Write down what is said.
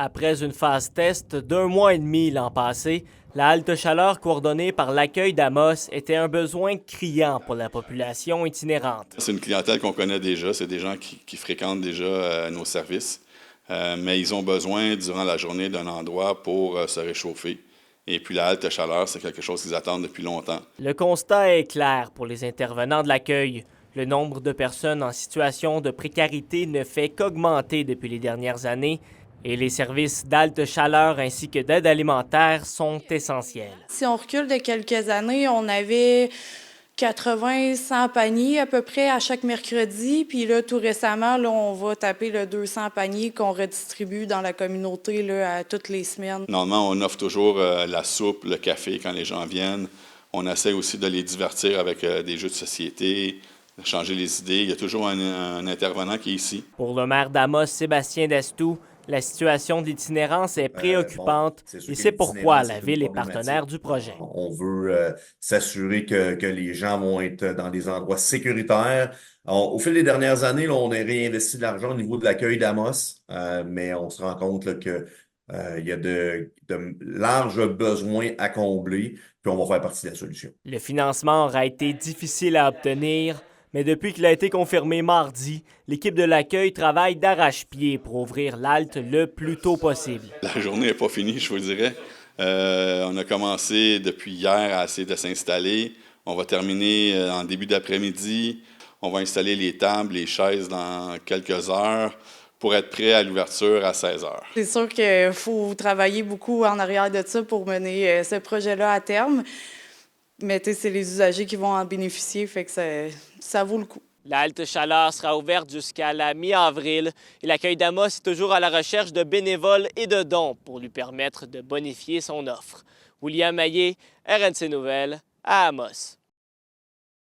Après une phase test d'1 mois et demi l'an passé, la halte chaleur coordonnée par l'accueil d'Amos était un besoin criant pour la population itinérante. C'est une clientèle qu'on connaît déjà, c'est des gens qui fréquentent déjà nos services, mais ils ont besoin durant la journée d'un endroit pour se réchauffer. Et puis la halte chaleur, c'est quelque chose qu'ils attendent depuis longtemps. Le constat est clair pour les intervenants de l'accueil. Le nombre de personnes en situation de précarité ne fait qu'augmenter depuis les dernières années et les services d'halte chaleur ainsi que d'aide alimentaire sont essentiels. Si on recule de quelques années, on avait 80-100 paniers à peu près à chaque mercredi. Puis là, tout récemment, là, on va taper le 200 paniers qu'on redistribue dans la communauté là, à toutes les semaines. Normalement, on offre toujours la soupe, le café quand les gens viennent. On essaie aussi de les divertir avec des jeux de société, de changer les idées. Il y a toujours un intervenant qui est ici. Pour le maire d'Amos, Sébastien Dastou, la situation de l'itinérance est préoccupante et c'est pourquoi la ville est partenaire du projet. On veut s'assurer que les gens vont être dans des endroits sécuritaires. Au fil des dernières années, là, on a réinvesti de l'argent au niveau de l'accueil d'Amos, mais on se rend compte là, que il y a de larges besoins à combler, puis on va faire partie de la solution. Le financement aura été difficile à obtenir, mais depuis qu'il a été confirmé mardi, l'équipe de l'accueil travaille d'arrache-pied pour ouvrir l'halte le plus tôt possible. La journée n'est pas finie, je vous dirais. On a commencé depuis hier à essayer de s'installer. On va terminer en début d'après-midi. On va installer les tables, les chaises dans quelques heures pour être prêt à l'ouverture à 16 heures. C'est sûr qu'il faut travailler beaucoup en arrière de ça pour mener ce projet-là à terme. Mais c'est les usagers qui vont en bénéficier, fait que ça vaut le coup. La halte chaleur sera ouverte jusqu'à la mi-avril et l'accueil d'Amos est toujours à la recherche de bénévoles et de dons pour lui permettre de bonifier son offre. William Maillé, RNC Nouvelles, à Amos.